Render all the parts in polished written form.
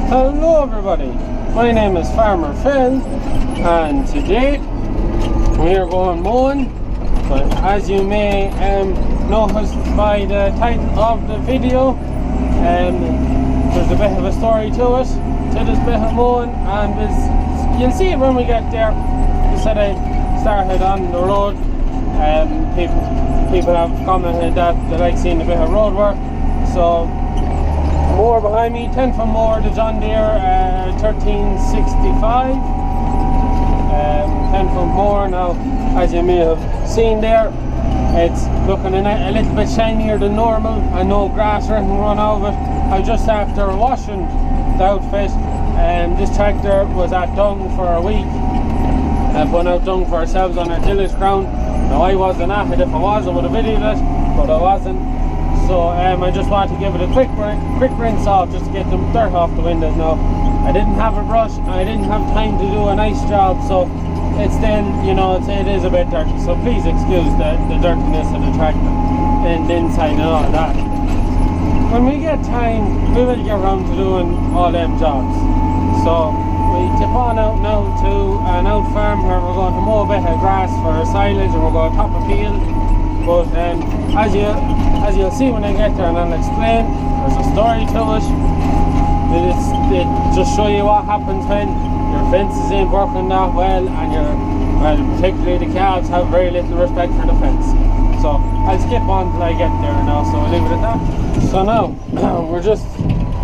Hello everybody, my name is Farmer Phil and today we are going mowing, but as you may notice by the title of the video, there's a bit of a story to this bit of mowing, and you'll see it when we get there. We said I started on the road. People have commented that they like seeing a bit of road work, so more behind me, 10 foot more, the John Deere 1365, 10 foot more. Now, as you may have seen there, it's looking a little bit shinier than normal, and no grass or anything run over it. I just after washing the outfit, this tractor was at dung for a week, putting out dung for ourselves on our tillage ground. Now I wasn't at it. If I was, I would have videoed it, but I wasn't. So I just wanted to give it a quick rinse off, just to get the dirt off the windows. Now I didn't have a brush, and I didn't have time to do a nice job, so it's still, you know, it is a bit dirty. So please excuse the dirtiness of the tractor and the inside and all that. When we get time, we will get around to doing all them jobs. So we tip on out now to an out farm where we're going to mow a bit of grass for silage, and we're going to top a field. But as you'll see when I get there, and I'll explain, there's a story to it. It just show you what happens when your fences ain't working that well, and particularly the calves have very little respect for the fence. So I'll skip on till I get there now, so I'll leave it at that. So now, we're just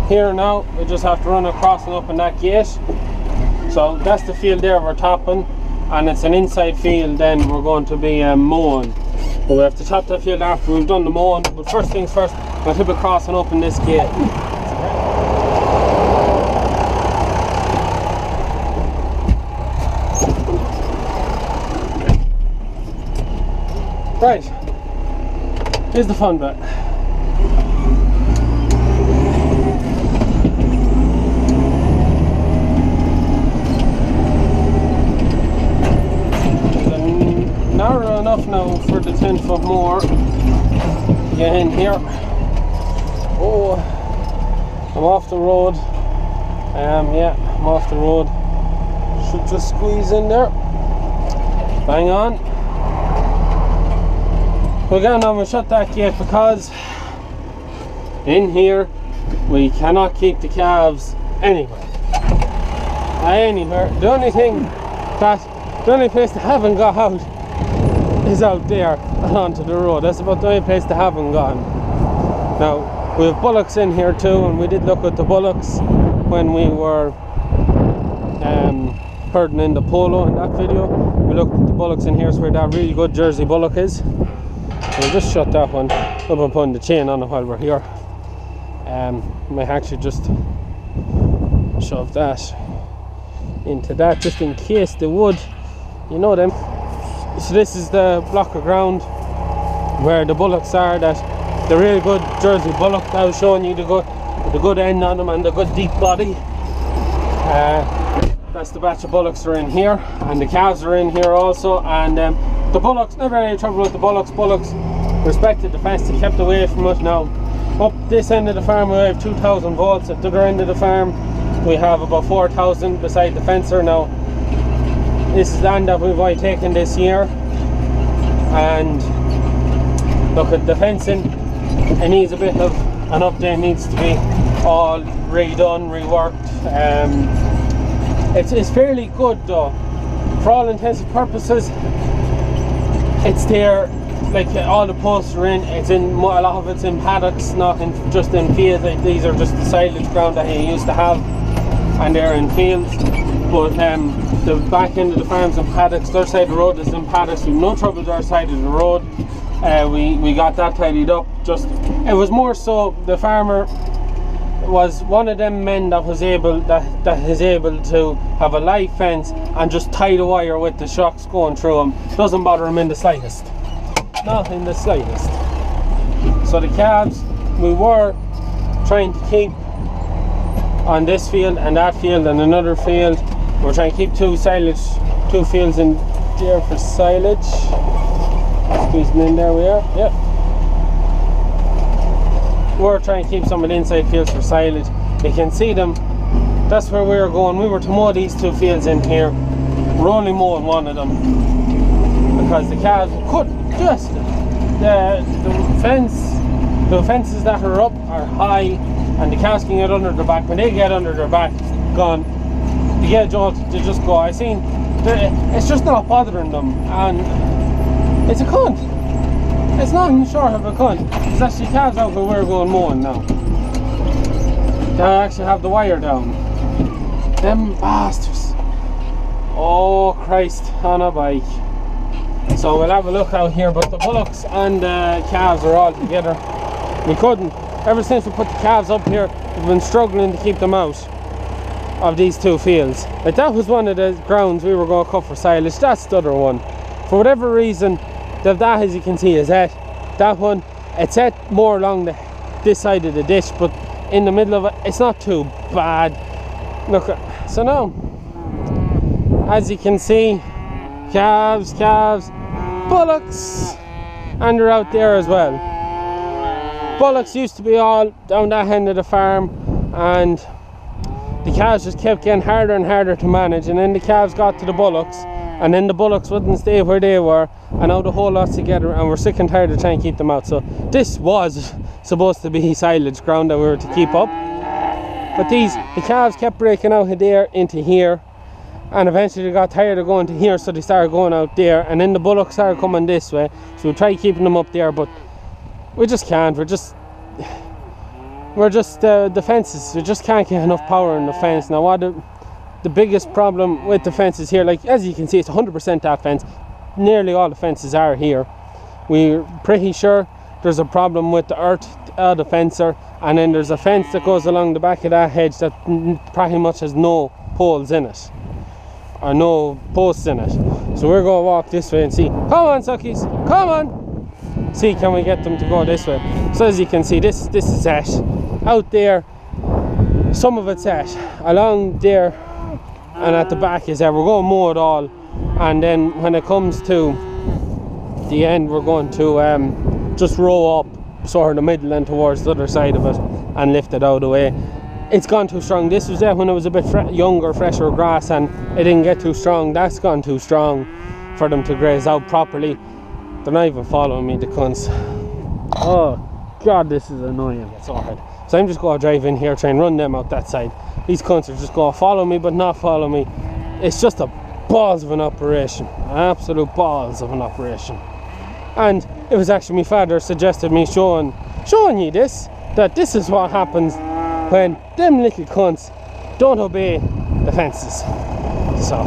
here now, we just have to run across and open that gate. So that's the field there we're topping, and it's an inside field then we're going to be mowing. But we have to top that field after we've done the mowing. But first things first, I'll hip across and open this gate. Right, here's the fun bit. Narrow enough now for the 10 foot more to get in here. Oh, I'm off the road. Yeah, I'm off the road. Should just squeeze in there. Bang on. We're going to shut that gate because in here we cannot keep the calves anywhere. The only place they haven't got out is out there and onto the road. That's about the only place they haven't gone. Now we have bullocks in here too, and we did look at the bullocks when we were herding in the polo in that video. We looked at the bullocks in here, where that really good Jersey bullock is. We'll just shut that one up and put the chain on it while we're here. Might actually just shove that into that, just in case they would, you know them. So this is the block of ground where the bullocks are, that the really good Jersey bullock that I was showing you, the good end on them and the good deep body. That's the batch of bullocks that are in here, and the calves are in here also. And the bullocks, never any trouble with the bullocks. Bullocks respected the fence, they kept away from it. Now up this end of the farm we have 2,000 volts. At the other end of the farm we have about 4,000 beside the fencer. Now this is land that we've only taken this year, and look at the fencing. It needs a bit of an update, needs to be all redone, reworked. It's fairly good though, for all intents and purposes. It's there, like all the posts are in. It's in a lot of it's in paddocks, not just in fields. Like these are just the silage ground that you used to have, and they're in fields. But the back end of the farm's in paddocks. Their side of the road is in paddocks. We've no trouble with our side of the road. We got that tidied up. Just it was more so the farmer was one of them men that was able to have a live fence and just tie the wire with the shocks going through him. Doesn't bother him in the slightest. Not in the slightest. So the calves we were trying to keep on this field and that field and another field. We're trying to keep two fields in there for silage. Squeezing in there we are. Yep. We're trying to keep some of the inside fields for silage. You can see them that's where we were going. We were to mow these 2 fields in here. We're only mowing one of them because the calves could just the fences that are up are high, and the calves can get under their back. When they get under their back, gone. They get jolted, they just go. I seen it's just not bothering them, and it's a cunt. It's not even short of a cunt. There's actually calves out where we're going mowing now. They actually have the wire down. Them bastards. Oh Christ, on a bike. So we'll have a look out here, but the bullocks and the calves are all together. We couldn't, ever since we put the calves up here, we've been struggling to keep them out of these 2 fields. Like, that was one of the grounds we were going to cut for silage. That's the other one. For whatever reason, that as you can see is that one, it's at more along this side of the ditch, but in the middle of it, it's not too bad. Look, so now, as you can see, calves, bullocks, and they're out there as well. Bullocks used to be all down that end of the farm, and the calves just kept getting harder and harder to manage, and then the calves got to the bullocks, and then the bullocks wouldn't stay where they were, and now the whole lot's together, and we're sick and tired of trying to keep them out. So this was supposed to be silage ground that we were to keep up, but the calves kept breaking out of there into here, and eventually they got tired of going to here, so they started going out there, and then the bullocks started coming this way. So we tried keeping them up there, but we just can't. We're just the fences. We just can't get enough power in the fence. Now, what the biggest problem with the fences here, like as you can see, it's 100% that fence. Nearly all the fences are here. We're pretty sure there's a problem with the earth of the fencer, and then there's a fence that goes along the back of that hedge that pretty much has no poles in it, or no posts in it. So we're going to walk this way and see. Come on, suckies, come on! See, can we get them to go this way? So as you can see, this is ash. Out there, some of it's ash. Along there and at the back is there. We're going to mow it all, and then when it comes to the end, we're going to just row up sort of the middle and towards the other side of it and lift it out of the way. It's gone too strong. This was there when it was a bit younger, fresher grass, and it didn't get too strong. That's gone too strong for them to graze out properly. They're not even following me, the cunts. Oh God, this is annoying. It's alright. So I'm just going to drive in here, try and run them out that side. These cunts are just going to follow me, but not follow me. It's just a balls of an operation. Absolute balls of an operation. And it was actually my father suggested me showing you this, that this is what happens when them little cunts don't obey the fences. So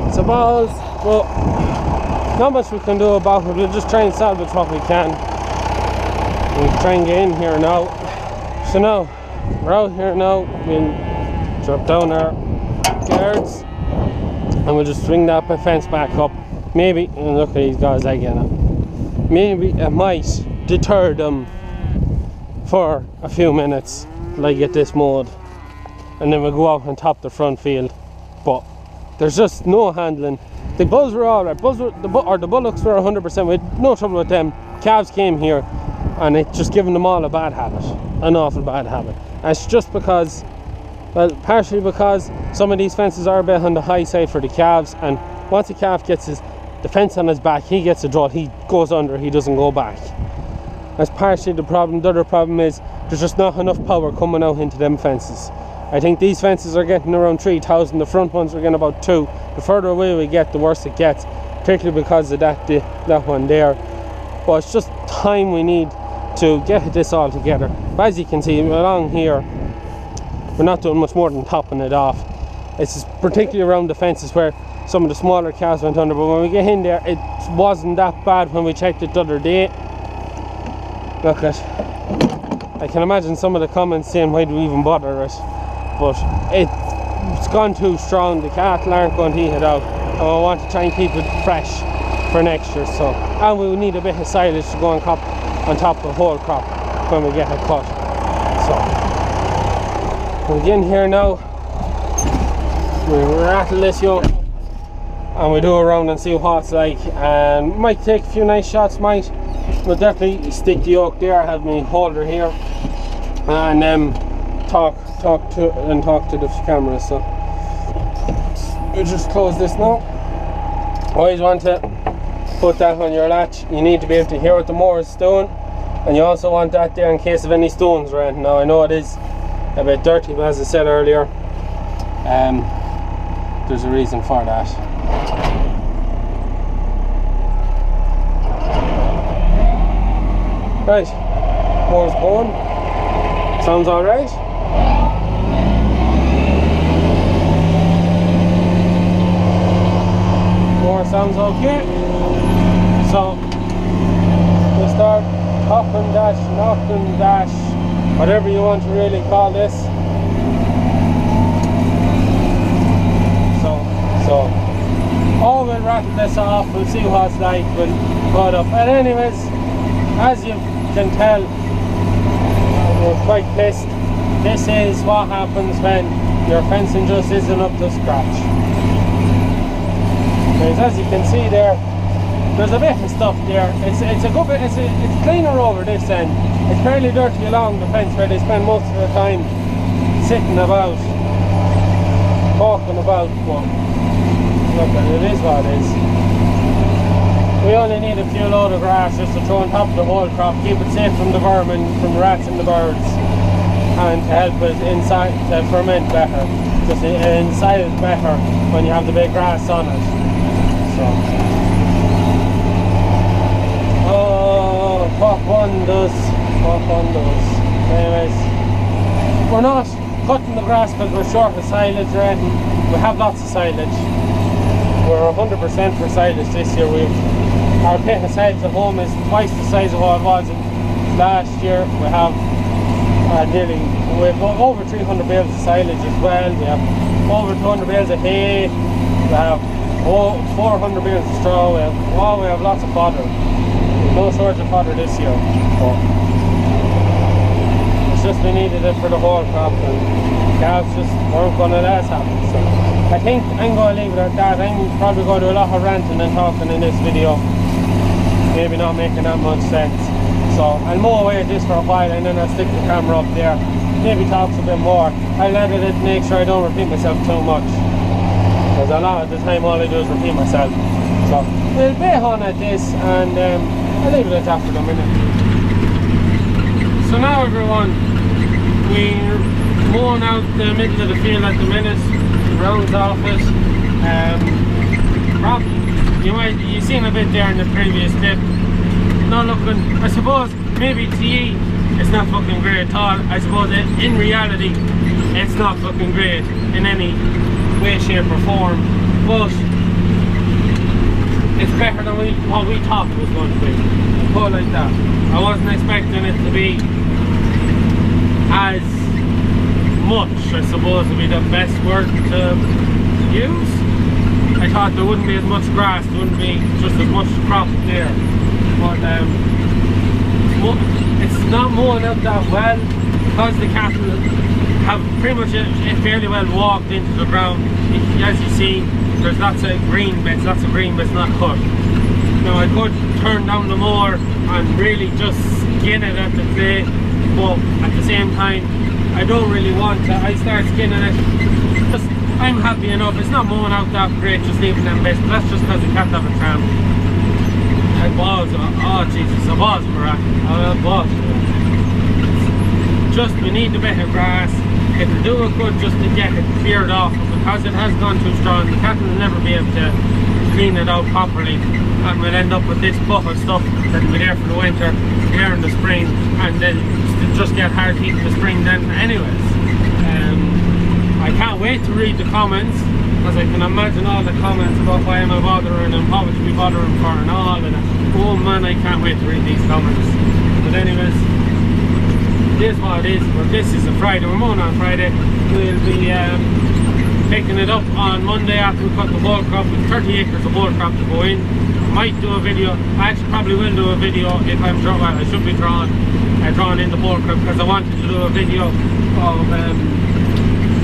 it's a balls, but not much we can do about it. We'll just try and salvage what we can. We'll try and get in here now. So now we're out here now. We'll drop down our guards and we'll just swing that fence back up. Maybe, and look at these guys again. Maybe it might deter them for a few minutes till I get this mowed, and then we'll go out and top the front field. But there's just no handling. The bulls were alright. The bullocks were 100%. We had no trouble with them. Calves came here, and it's just given them all a bad habit, an awful bad habit. And it's just because, well, partially because some of these fences are a bit on the high side for the calves, and once a calf gets the fence on his back, he gets a draw, he goes under, he doesn't go back. That's partially the problem. The other problem is there's just not enough power coming out into them fences. I think these fences are getting around 3,000. The front ones are getting about 2. The further away we get, the worse it gets, particularly because of that one there. But it's just time we need to get this all together. But as you can see, along here, we're not doing much more than topping it off. It's particularly around the fences where some of the smaller calves went under, but when we get in there, it wasn't that bad when we checked it the other day. Look at, I can imagine some of the comments saying why do we even bother it, but it's gone too strong. The cattle aren't going to eat it out, and I want to try and keep it fresh for next year. So, and we will need a bit of silage to go on top of the whole crop when we get it cut. So we'll get in here now, we rattle this yoke and we do a round and see what it's like, and might take a few nice shots, we'll definitely stick the yoke there. I have my holder here, and talk to the camera. So you just close this now. Always want to put that on your latch. You need to be able to hear what the mower is doing, and you also want that there in case of any stones around. Now I know it is a bit dirty, but as I said earlier, there's a reason for that. Right, mower's going. Sounds alright. Mower sounds okay. So we start topping dash, knocking dash, whatever you want to really call this. So we'll rattle this off, we'll see what it's like, we'll put up. But anyways, as you can tell, we're quite pissed. This is what happens when your fencing just isn't up to scratch. Because as you can see there's a bit of stuff there. It's a good bit, it's cleaner over this end. It's fairly dirty along the fence where they spend most of their time sitting about, talking about, but look, it is what it is. We only need a few load of grass just to throw on top of the whole crop, keep it safe from the vermin, from the rats and the birds, and to help it inside to ferment better. Just inside it better when you have the big grass on it. So, oh, what one does. Anyways, we're not cutting the grass because we're short of silage or anything. We have lots of silage. We're 100% for silage this year. Our pit of silage at home is twice the size of what it was last year. We have over 300 bales of silage as well. We have over 200 bales of hay. We have 400 bales of straw. We have lots of fodder. There's no shortage of fodder this year. But it's just we needed it for the whole crop, and calves just weren't going to let us happen. So I think I'm going to leave it at that. I'm probably going to do a lot of ranting and talking in this video. Maybe not making that much sense. So I'll mow away at this for a while, and then I'll stick the camera up there. Maybe talk a bit more. I'll edit it, make sure I don't repeat myself too much. Because a lot of the time all I do is repeat myself. So we'll be on at this, and I'll leave it at that for the minute. So now everyone, we're mowing out the middle of the field at the minute. Rounds off it. You've seen a bit there in the previous clip. Not looking, I suppose maybe to you it's not fucking great at all. I suppose in reality it's not fucking great in any way, shape or form, but it's better than what we thought it was going to be. Put it like that. I wasn't expecting it to be as much, I suppose would be the best word to use. I thought there wouldn't be as much grass, there wouldn't be just as much crop there. But it's not mowing out that well because the cattle have pretty much fairly well walked into the ground. As you see, there's lots of green bits not cut. Now I could turn down the mower and really just skin it at the clay, but at the same time I don't really want to. I start skinning it. I'm happy enough. It's not mowing out that great, just leaving them bits. But that's just because the cat have a tramp. It was, oh Jesus, it was crap. It was. Just we need a bit of grass. It'll do it good just to get it cleared off, because it has gone too strong. The cat will never be able to clean it out properly, and we'll end up with this buff of stuff that'll be there for the winter, here in the spring, and then just get hard heat in the spring then anyways. I can't wait to read the comments, because I can imagine all the comments about why am I bothering and what would you be bothering for and all of that. Oh man, I can't wait to read these comments. But anyways, it is what it is. Well, this is a Friday, we're mowing on Friday. We'll be picking it up on Monday after we cut the whole crop. With 30 acres of whole crop to go in. I might do a video, I actually probably will do a video if I'm drawing, well, I should be drawing in the whole crop, because I wanted to do a video of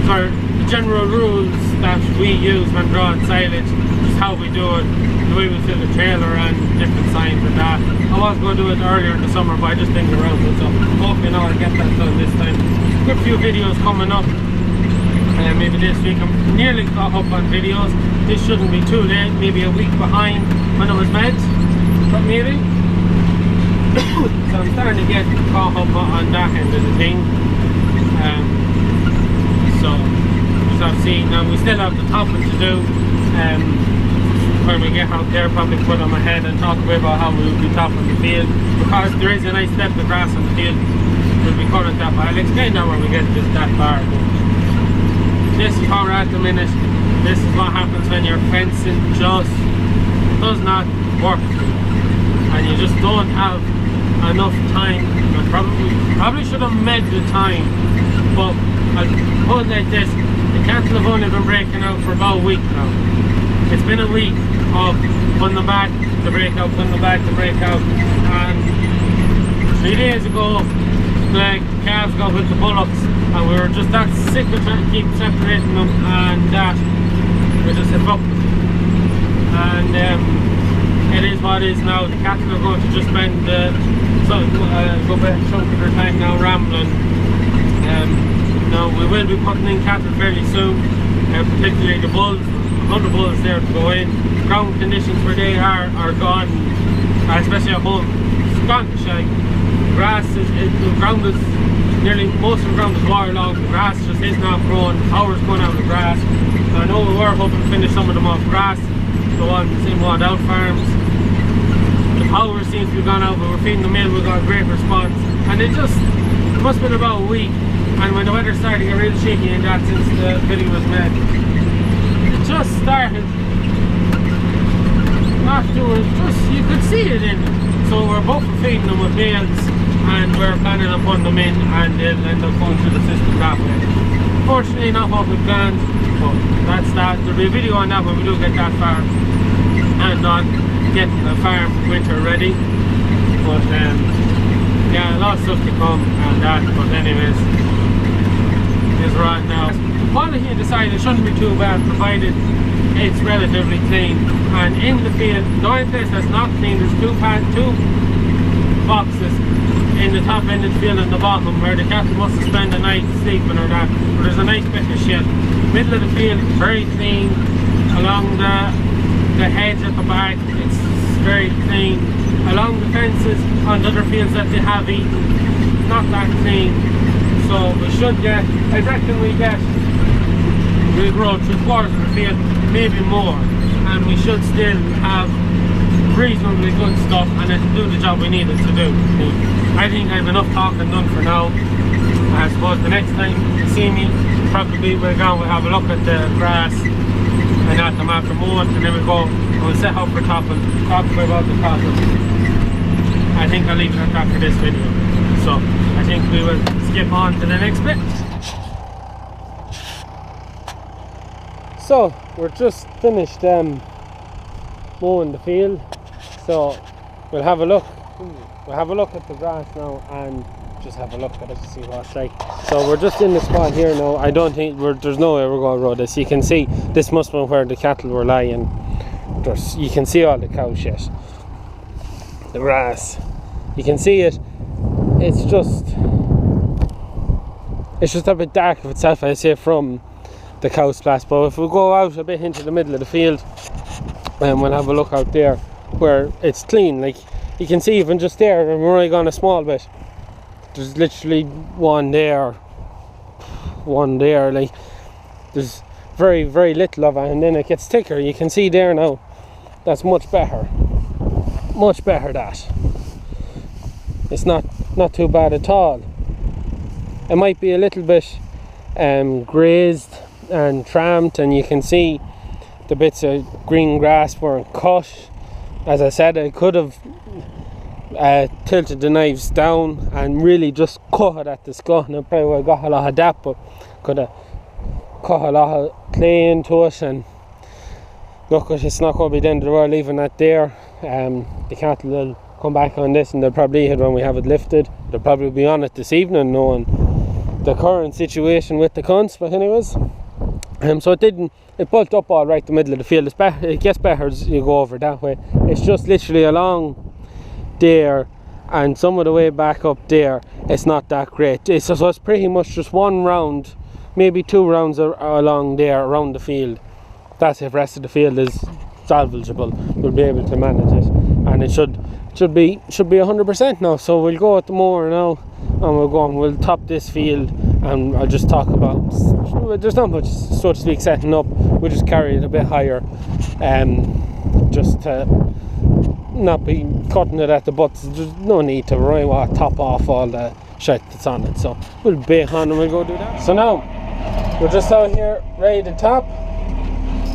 for the general rules that we use when drawing silage, just how we do it, the way we fill the trailer and different signs and that. I was going to do it earlier in the summer, but I just didn't get around to it, so hopefully now I'll get that done this time. good few videos coming up. Maybe this week. I'm nearly caught up on videos. This shouldn't be too late, maybe a week behind when I was meds, but maybe. So I'm starting to get caught up on that end of the thing. So as I've seen, now we still have the topping to do. When we get out there, probably put on my head and talk a bit about how we will be topping the field, because there is a nice depth of grass on the field. We'll be cutting that, but I'll explain that when we get just that far. This is how we're at the minute. This is what happens when your fencing just does not work and you just don't have enough time. I probably should have made the time, but I'll put it like this: the cattle have only been breaking out for about a week now. It's been a week of putting them back to break out, putting them back to break out, and 3 days ago the calves got with the bullocks, and we were just that sick of trying to keep separating them, and that we just said fuck it. And it is what it is now. The cattle are going to just spend go back a chunk of their time now rambling. Now we will be putting in cattle fairly soon, particularly the bulls. 100 bulls there to go in. Ground conditions where they are gone, especially at home. It's gone to shine. Grass is, the ground is nearly, most of the ground is waterlogged. The grass just is not growing. Power's going out of the grass. I know we were hoping to finish some of them off grass, the ones in Wild Out farms. The power seems to be gone out, but we're feeding them in. We got a great response, and it must have been about a week. And when the weather started to get really shaky, and that since the video was made, it just started not doing. You could see it in it. So we're both feeding them with bales, and we're planning on putting them in, and they'll end up going through the system that way. Fortunately, not what we planned, but that's that. There'll be a video on that when we do get that far, and on getting the farm winter ready. But yeah, a lot of stuff to come and that. But anyways, it's right now. Quality of the side, it shouldn't be too bad, provided it's relatively clean. And in the field, the only place that's not clean, there's two boxes in the top end of the field and the bottom, where the cattle must have spent the night sleeping or that. But there's a nice bit of shit. Middle of the field, very clean. Along the hedge at the back, it's very clean. Along the fences on the other fields that they have eaten, not that clean. So we should get, I reckon we'll grow 3/4 of the field, maybe more, and we should still have reasonably good stuff, and it'll do the job we need it to do. I think I have enough talking done for now. I suppose the next time you see me, probably we'll have a look at the grass and at them after mowing, and then we'll go and we'll set up for topping, talk about the topping. I think I'll leave it at that for this video. So I think we will skip on to the next bit. So we're just finished mowing the field, so we'll have a look at the grass now and just have a look at it to see what it's like. So we're just in the spot here now. I don't think there's no way we're going to road this. You can see this must be where the cattle were lying. You can see all the cow shit, the grass, you can see it. It's just a bit dark of itself, I say, from the cow splash. But if we go out a bit into the middle of the field, and we'll have a look out there where it's clean. Like you can see even just there, and we're only gone a small bit, there's literally one there, like there's very, very little of it, and then it gets thicker. You can see there now, that's much better that. It's not too bad at all. It might be a little bit grazed and tramped, and you can see the bits of green grass weren't cut. As I said, I could have tilted the knives down and really just cut it at the skull, and I probably would have got a lot of that, but could have cut a lot of clay into it. And look, it's not going to be the end of the world leaving that there. The cattle will come back on this, and they'll probably hit when we have it lifted. They'll probably be on it this evening, knowing the current situation with the cunts. But anyways, so it bulked up all right the middle of the field. It gets better as you go over that way. It's just literally along there and some of the way back up there it's not that great. So it's pretty much just one round, maybe 2 rounds along there around the field. That's if the rest of the field is salvageable, we'll be able to manage it, and it should be 100% now. So we'll go at the mower now, and we'll top this field, and I'll just talk about, there's not much, so to speak, setting up. We'll just carry it a bit higher, just to not be cutting it at the butts. There's no need to top off all the shit that's on it. So we'll bake on and we'll go do that. So now we're just out here ready to top.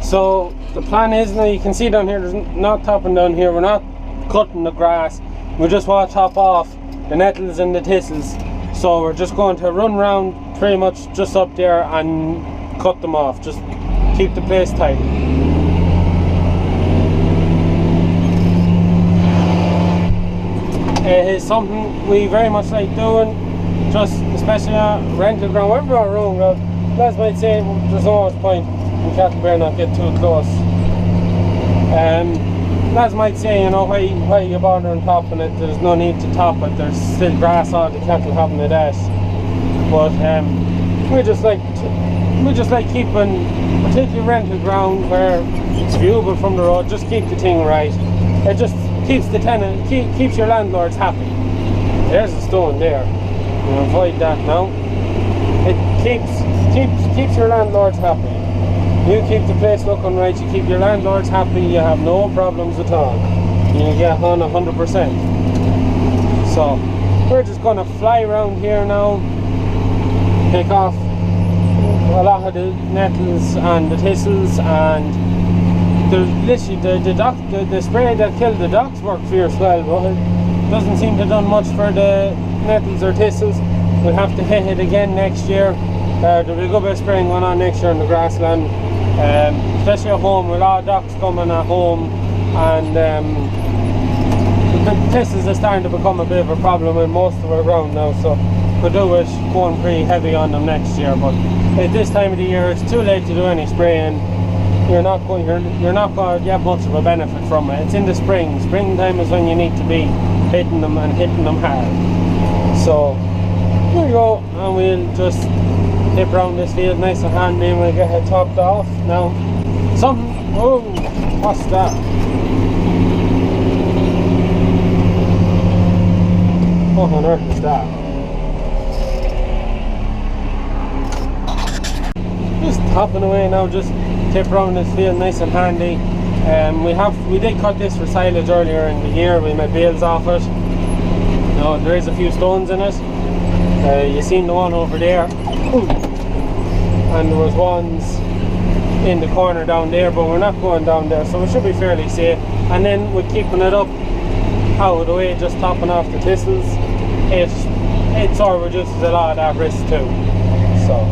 So the plan is, now you can see down here, there's not topping down here, we're not cutting the grass, we just want to top off the nettles and the thistles. So we're just going to run round pretty much just up there and cut them off, just keep the place tight. It is something we very much like doing, just especially on rented ground, wherever our own ground. Lads might say there's no much point in cattle better not get too close. Lads might say, you know, why you bothering topping it, there's no need to top it, there's still grass on the cattle having it at. But we just like keeping, particularly rented ground where it's viewable from the road, just keep the thing right. It just keeps the tenant, keeps your landlords happy. There's a stone there, we'll avoid that now. It keeps your landlords happy. You keep the place looking right, you keep your landlords happy, you have no problems at all. You get on 100%. So we're just going to fly around here now, pick off a lot of the nettles and the thistles, and there's literally the spray that killed the docks worked fierce well, but it doesn't seem to have done much for the nettles or thistles. We'll have to hit it again next year. There'll be a good bit of spraying going on next year in the grassland, especially at home, with a lot of docks coming at home, and the thistles are starting to become a bit of a problem in most of our ground now, so could do it going pretty heavy on them next year. But at this time of the year it's too late to do any spraying. You're not going to get much of a benefit from it. It's in the spring. Springtime is when you need to be hitting them and hitting them hard. So here we go, and we'll just tip around this field nice and handy, and we'll get it topped off. Now, oh, what's that? What on earth is that? Just topping away now, just tip around this field nice and handy. We did cut this for silage earlier in the year. We made bales off it. Now there is a few stones in it. You seen the one over there. Ooh. And there was ones in the corner down there, but we're not going down there, so we should be fairly safe. And then we're keeping it up out of the way, just topping off the thistles. It sort of reduces a lot of that risk too. So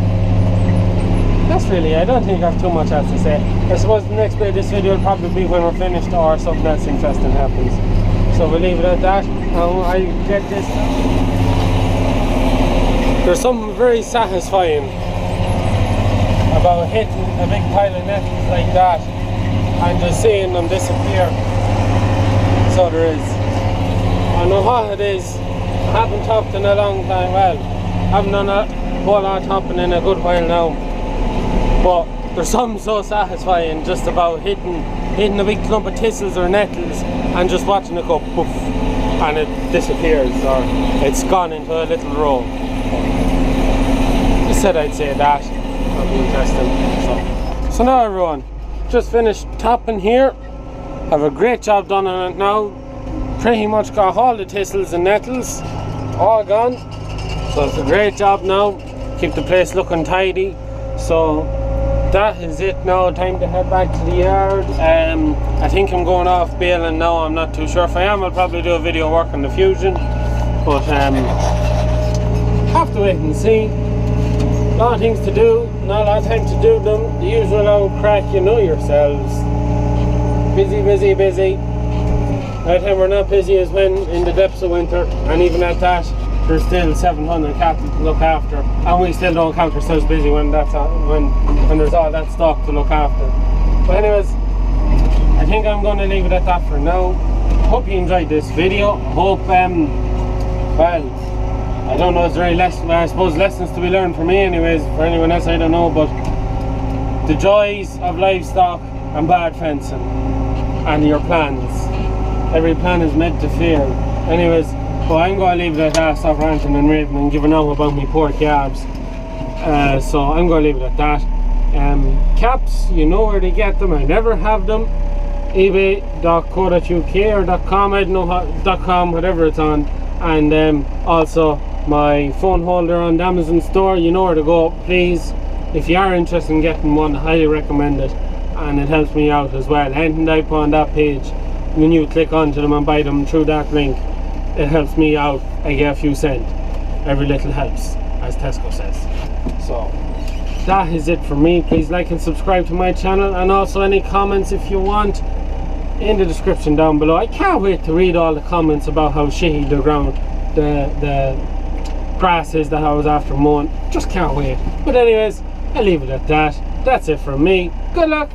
that's really it. I don't think I have too much else to say. I suppose the next bit of this video will probably be when we're finished or something else interesting happens. So we'll leave it at that. Now I get this. There's something very satisfying about hitting a big pile of nettles like that and just seeing them disappear. So there is. I know what it is. I haven't topped in a long time. Well, I haven't done a whole lot of topping in a good while now. But there's something so satisfying just about hitting a big clump of thistles or nettles and just watching it go poof, and it disappears, or it's gone into a little row. Just said I'd say that. That'll be interesting. So now everyone, just finished topping here. Have a great job done on it now. Pretty much got all the thistles and nettles all gone. So it's a great job now. Keep the place looking tidy. So that is it now. Time to head back to the yard. I think I'm going off baling now. I'm not too sure. If I am, I'll probably do a video working the fusion, but have to wait and see. A lot of things to do, not a lot of time to do them. The usual old crack, you know yourselves. Busy, busy, busy. The only time we're not busy is when in the depths of winter, and even at that there's still 700 cattle to look after, and we still don't count ourselves busy when that's when there's all that stock to look after. But anyways, I think I'm going to leave it at that for now. Hope you enjoyed this video. Hope Well, I don't know, is there any lesson? I suppose lessons to be learned for me anyways. For anyone else, I don't know, but the joys of livestock and bad fencing and your plans. Every plan is meant to fail. Anyways, but I'm going to leave it at that. Stop ranting and raving and giving out about me poor calves. So I'm going to leave it at that. Caps, you know where to get them. I never have them. ebay.co.uk or .com, I don't know how, .com, whatever it's on. And also my phone holder on the Amazon store, you know where to go. Please, if you are interested in getting one, I highly recommend it, and it helps me out as well. Anything that I put on that page, when you click onto them and buy them through that link, it helps me out. I get a few cents. Every little helps, as Tesco says. So that is it for me. Please like and subscribe to my channel, and also any comments if you want in the description down below. I can't wait to read all the comments about how shitty the ground, the grass is that I was after mowing. Just can't wait. But anyways, I'll leave it at that. That's it from me. Good luck.